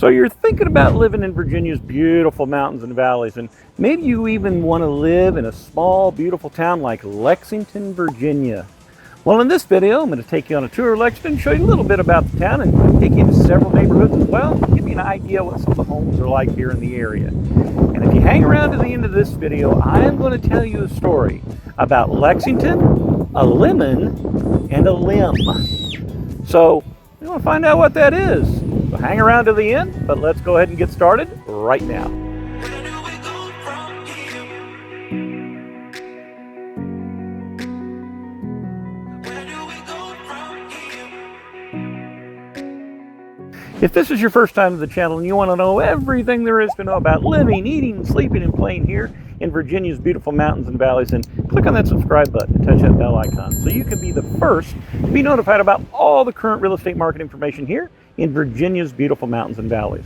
So you're thinking about living in Virginia's beautiful mountains and valleys, and maybe you even want to live in a small, beautiful town like Lexington, Virginia. Well, in this video, I'm going to take you on a tour of Lexington, show you a little bit about the town, and take you into several neighborhoods as well, and give you an idea what some of the homes are like here in the area. And if you hang around to the end of this video, I'm going to tell you a story about Lexington, a lemon, and a limb. So you want to find out what that is. So hang around to the end, but let's go ahead and get started right now. If this is your first time to the channel and you want to know everything there is to know about living, eating, sleeping, and playing here in Virginia's beautiful mountains and valleys, then click on that subscribe button and touch that bell icon so you can be the first to be notified about all the current real estate market information here in Virginia's beautiful mountains and valleys.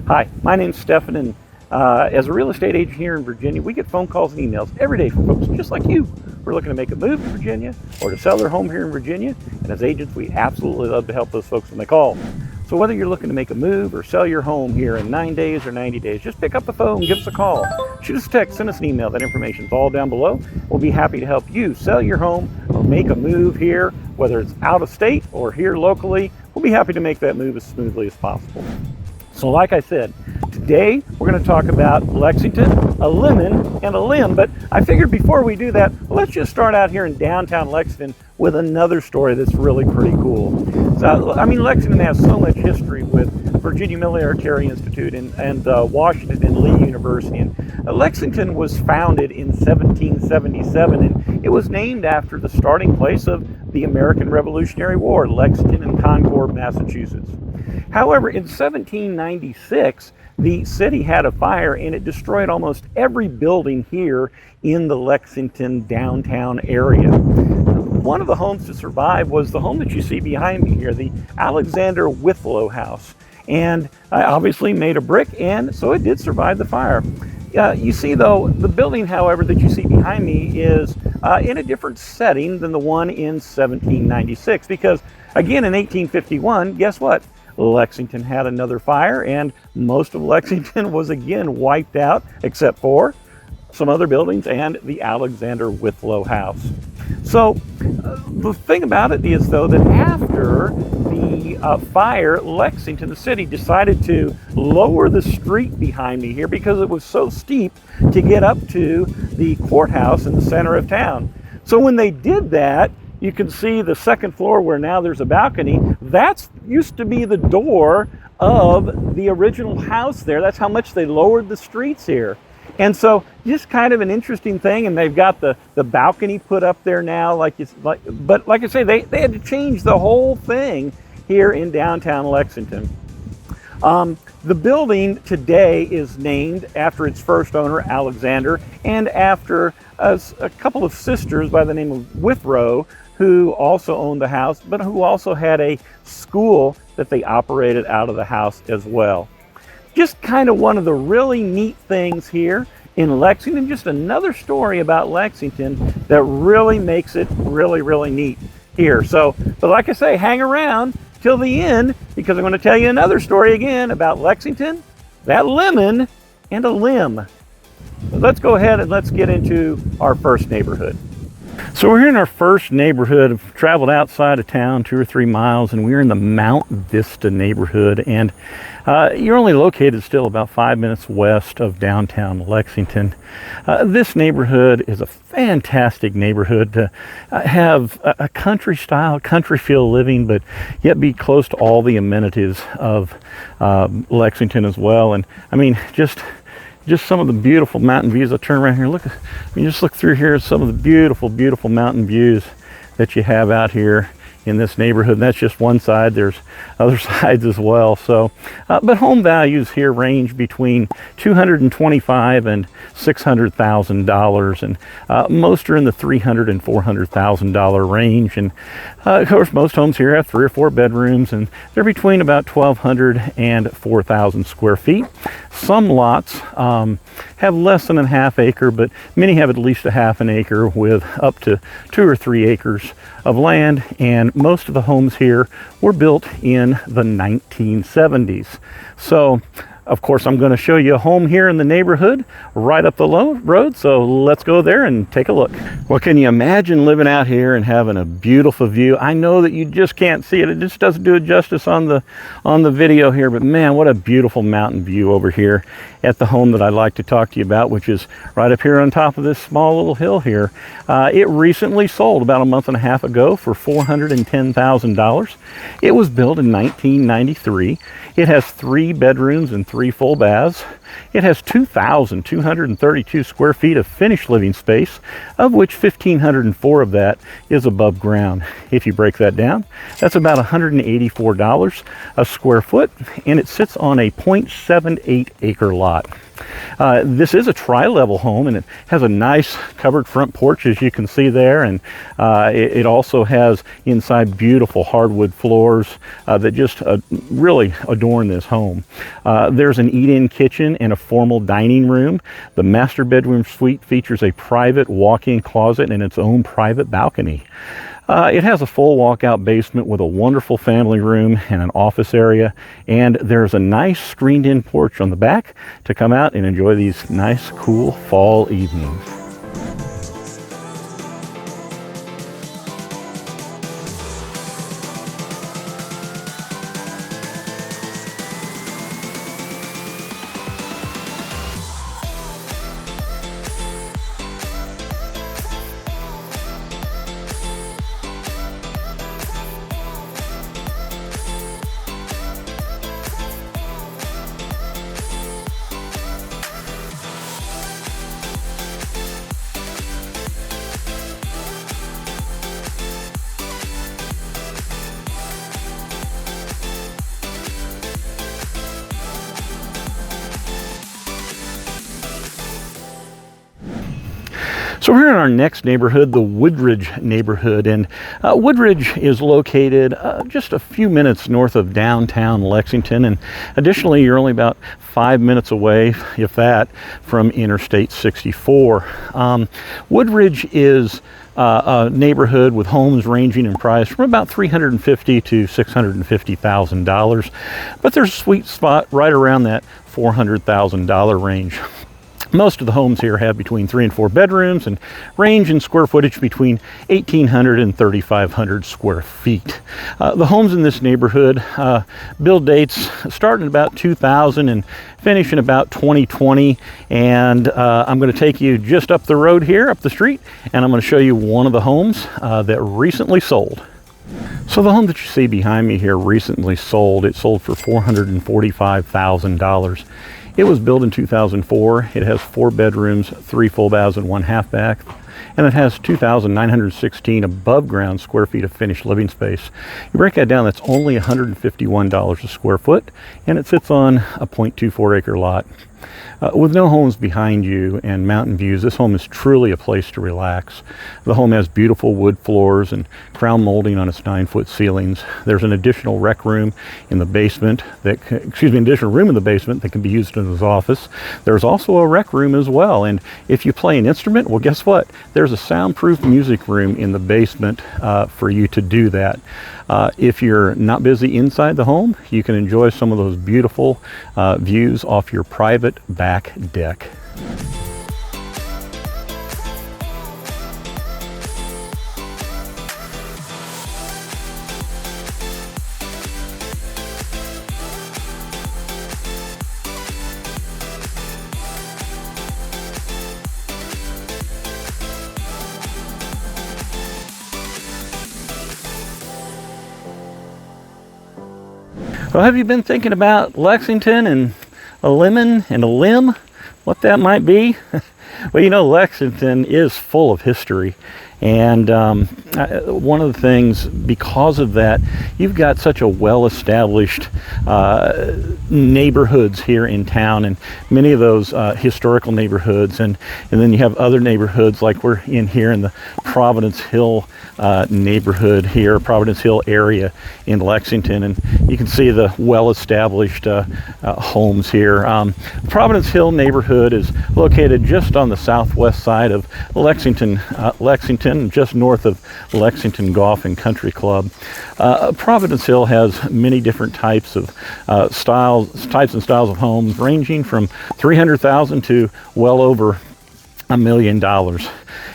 Hi, my name's Stefan, and as a real estate agent here in Virginia, we get phone calls and emails every day from folks just like you who are looking to make a move to Virginia or to sell their home here in Virginia. And as agents, we absolutely love to help those folks when they call. So whether you're looking to make a move or sell your home here in 9 days or 90 days, just pick up the phone, give us a call, shoot us a text, send us an email. That information's all down below. We'll be happy to help you sell your home or make a move here, whether it's out of state or here locally. We'll be happy to make that move as smoothly as possible. So like I said, today we're going to talk about Lexington, a lemon, and a limb. But I figured before we do that, let's just start out here in downtown Lexington with another story that's really pretty cool. So, I mean, Lexington has so much history with Virginia Military Institute and Washington and Lee University. And Lexington was founded in 1777, and it was named after the starting place of the American Revolutionary War, Lexington and Concord, Massachusetts. However, in 1796, the city had a fire and it destroyed almost every building here in the Lexington downtown area. One of the homes to survive was the home that you see behind me here, the Alexander Withrow House. And I obviously made of brick, and so it did survive the fire. You see, though, the building, however, that you see behind me is in a different setting than the one in 1796. Because, again, in 1851, guess what? Lexington had another fire, and most of Lexington was again wiped out, except for some other buildings and the Alexander Withrow House. So the thing about it is, though, that after the fire, Lexington, the city, decided to lower the street behind me here because it was so steep to get up to the courthouse in the center of town. So when they did that, you can see the second floor where now there's a balcony. That used to be the door of the original house there. That's how much they lowered the streets here. And so just kind of an interesting thing, and they've got the balcony put up there now. But like I say, they had to change the whole thing here in downtown Lexington. The building today is named after its first owner, Alexander, and after a couple of sisters by the name of Withrow, who also owned the house, but who also had a school that they operated out of the house as well. Just kind of one of the really neat things here in Lexington, just another story about Lexington that really makes it really, really neat here. So, but like I say, hang around till the end, because I'm going to tell you another story again about Lexington, that lemon, and a limb. So let's go ahead and let's get into our first neighborhood. So we're here in our first neighborhood. I've traveled outside of town 2 or 3 miles, and we're in the Mount Vista neighborhood. And you're only located still about 5 minutes west of downtown Lexington. This neighborhood is a fantastic neighborhood to have a country style, country feel living, but yet be close to all the amenities of Lexington as well. And I mean, just some of the beautiful mountain views. I'll turn around here. Just look through here at some of the beautiful, beautiful mountain views that you have out here in this neighborhood. And that's just one side. There's other sides as well. So, but home values here range between $225,000 and $600,000, and most are in the $300,000 and $400,000 range. And of course, most homes here have 3 or 4 bedrooms, and they're between about 1,200 and 4,000 square feet. Some lots have less than a half acre, but many have at least a half an acre with up to 2 or 3 acres of land. And most of the homes here were built in the 1970s. So of course, I'm going to show you a home here in the neighborhood right up the road, so let's go there and take a look. Well, can you imagine living out here and having a beautiful view? I know that you just can't see it. It just doesn't do it justice on the video here, but man, what a beautiful mountain view over here at the home that I'd like to talk to you about, which is right up here on top of this small little hill here. It recently sold about a month and a half ago for $410,000. It was built in 1993. It has 3 bedrooms and 3 full baths. It has 2,232 square feet of finished living space, of which 1,504 of that is above ground. If you break that down, that's about $184 a square foot, and it sits on a 0.78 acre lot. This is a tri-level home, and it has a nice covered front porch, as you can see there, and it also has inside beautiful hardwood floors that just really adorn this home. There's an eat-in kitchen and a formal dining room. The master bedroom suite features a private walk-in closet and its own private balcony. It has a full walkout basement with a wonderful family room and an office area, and there's a nice screened-in porch on the back to come out and enjoy these nice, cool fall evenings. So we're in our next neighborhood, the Woodridge neighborhood, and Woodridge is located just a few minutes north of downtown Lexington, and additionally you're only about 5 minutes away, if that, from Interstate 64. Woodridge is a neighborhood with homes ranging in price from about $350,000 to $650,000, but there's a sweet spot right around that $400,000 range. Most of the homes here have between 3 and 4 bedrooms and range in square footage between 1,800 and 3,500 square feet. The homes in this neighborhood build dates start in about 2000 and finish in about 2020. And I'm going to take you just up the road here, up the street, and I'm going to show you one of the homes that recently sold. So the home that you see behind me here recently sold. It sold for $445,000. It was built in 2004. It has 4 bedrooms, 3 full baths, and 1 half bath. And it has 2,916 above ground square feet of finished living space. You break that down, that's only $151 a square foot, and it sits on a 0.24 acre lot. With no homes behind you and mountain views, this home is truly a place to relax. The home has beautiful wood floors and crown molding on its 9-foot ceilings. There's an additional rec room in the basement additional room in the basement that can be used as an office. There's also a rec room as well, and if you play an instrument, well, guess what? There's a soundproof music room in the basement for you to do that. If you're not busy inside the home, you can enjoy some of those beautiful views off your private back deck. Well, have you been thinking about Lexington and a lemon and a limb? What that might be? Well, you know, Lexington is full of history, And one of the things, because of that, you've got such a well-established neighborhoods here in town, and many of those historical neighborhoods, and then you have other neighborhoods like we're in here in the Providence Hill neighborhood here, Providence Hill area in Lexington, and you can see the well-established homes here. Providence Hill neighborhood is located just on the southwest side of Lexington, just north of Lexington Golf and Country Club. Providence Hill has many different types of types and styles of homes, ranging from $300,000 to well over $1 million.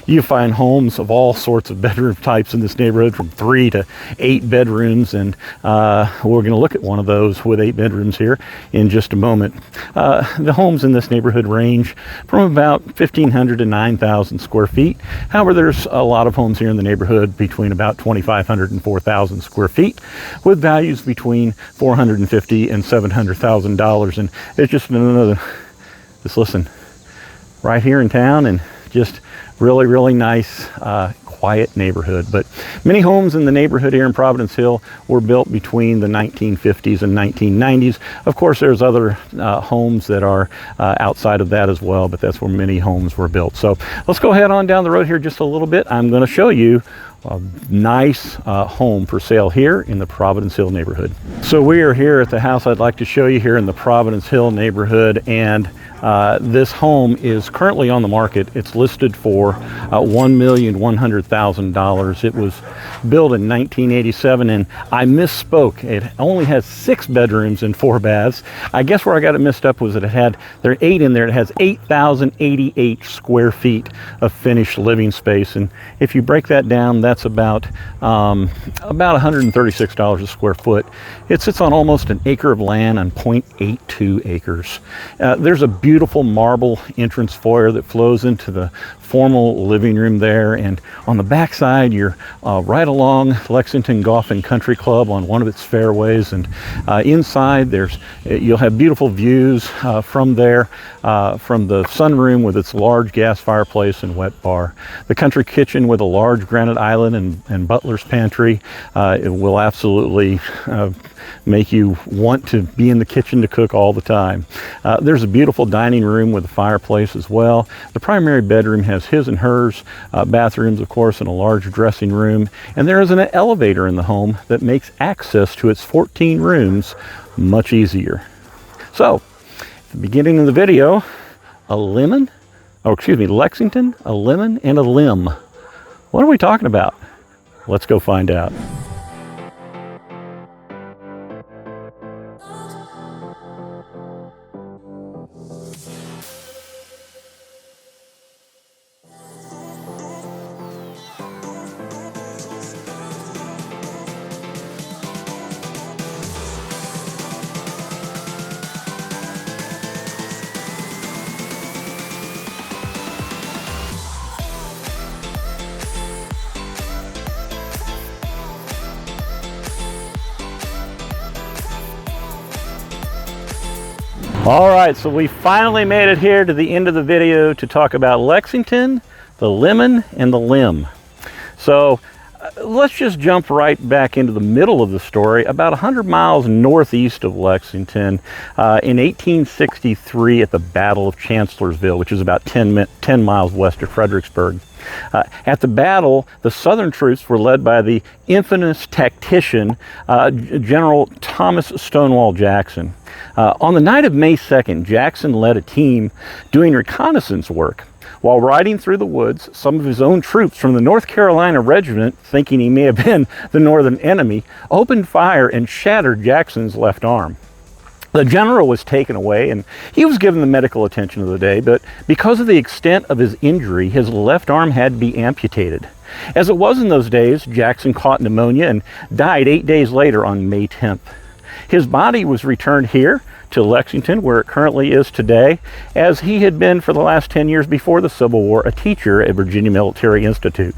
You find homes of all sorts of bedroom types in this neighborhood, from 3 to 8 bedrooms, and we're going to look at one of those with 8 bedrooms here in just a moment. The homes in this neighborhood range from about 1,500 to 9,000 square feet. However, there's a lot of homes here in the neighborhood between about 2,500 and 4,000 square feet, with values between $450,000 and $700,000. And it's just another, just listen, right here in town, and just really nice, quiet neighborhood. But many homes in the neighborhood here in Providence Hill were built between the 1950s and 1990s. Of course, there's other homes that are outside of that as well, but that's where many homes were built. So let's go ahead on down the road here just a little bit. I'm going to show you a nice home for sale here in the Providence Hill neighborhood. So we are here at the house I'd like to show you here in the Providence Hill neighborhood, and this home is currently on the market. It's listed for $1,100,000. It was built in 1987, and I misspoke. It only has 6 bedrooms and 4 baths. I guess where I got it mixed up was that there are 8 in there. It has 8,088 square feet of finished living space, and if you break that down, that's about $136 a square foot. It sits on almost an acre of land on 0.82 acres. There's a beautiful marble entrance foyer that flows into the formal living room there, and on the back side you're right along Lexington Golf and Country Club on one of its fairways, and inside you'll have beautiful views from there, from the sunroom with its large gas fireplace and wet bar, the country kitchen with a large granite island and butler's pantry. It will absolutely make you want to be in the kitchen to cook all the time. There's a beautiful dining room with a fireplace as well. The primary bedroom has his and hers bathrooms, of course, and a large dressing room, and there is an elevator in the home that makes access to its 14 rooms much easier. So at the beginning of the video, Lexington, a lemon, and a limb. What are we talking about? Let's go find out. All right, so we finally made it here to the end of the video to talk about Lexington, the lemon, and the limb. So let's just jump right back into the middle of the story. About 100 miles northeast of Lexington, in 1863 at the Battle of Chancellorsville, which is about 10 miles west of Fredericksburg. At the battle, the Southern troops were led by the infamous tactician, General Thomas Stonewall Jackson. On the night of May 2nd, Jackson led a team doing reconnaissance work. While riding through the woods, some of his own troops from the North Carolina Regiment, thinking he may have been the Northern enemy, opened fire and shattered Jackson's left arm. The general was taken away, and he was given the medical attention of the day, but because of the extent of his injury, his left arm had to be amputated. As it was in those days, Jackson caught pneumonia and died 8 days later on May 10th. His body was returned here to Lexington, where it currently is today, as he had been for the last 10 years before the Civil War a teacher at Virginia Military Institute.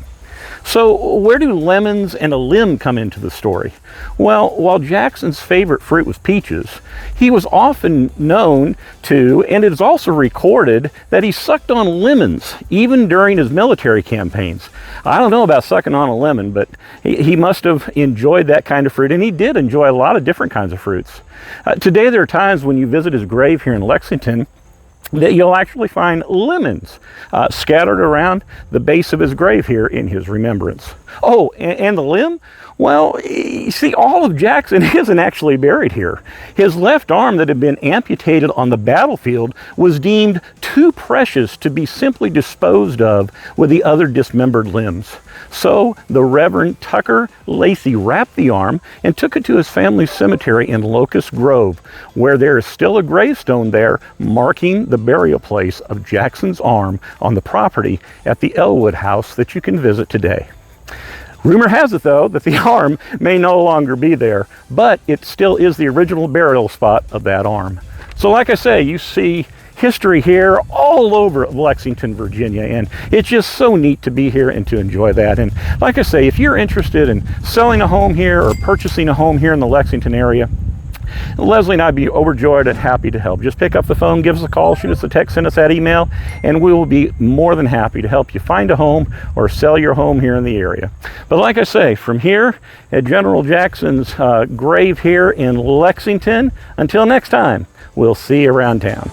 So where do lemons and a limb come into the story? Well, while Jackson's favorite fruit was peaches, he was often known to, and it is also recorded, that he sucked on lemons even during his military campaigns. I don't know about sucking on a lemon, but he must have enjoyed that kind of fruit, and he did enjoy a lot of different kinds of fruits. Today there are times when you visit his grave here in Lexington that you'll actually find lemons scattered around the base of his grave here in his remembrance. Oh, and the limb? Well, you see, all of Jackson isn't actually buried here. His left arm that had been amputated on the battlefield was deemed too precious to be simply disposed of with the other dismembered limbs. So the Reverend Tucker Lacey wrapped the arm and took it to his family's cemetery in Locust Grove, where there is still a gravestone there marking the burial place of Jackson's arm on the property at the Elwood House that you can visit today. Rumor has it, though, that the arm may no longer be there, but it still is the original burial spot of that arm. So like I say, you see history here all over Lexington, Virginia, and it's just so neat to be here and to enjoy that. And like I say, if you're interested in selling a home here or purchasing a home here in the Lexington area, Leslie and I'd be overjoyed and happy to help. Just pick up the phone, give us a call, shoot us a text, send us that email, and we will be more than happy to help you find a home or sell your home here in the area. But like I say, from here at General Jackson's grave here in Lexington, until next time, we'll see you around town.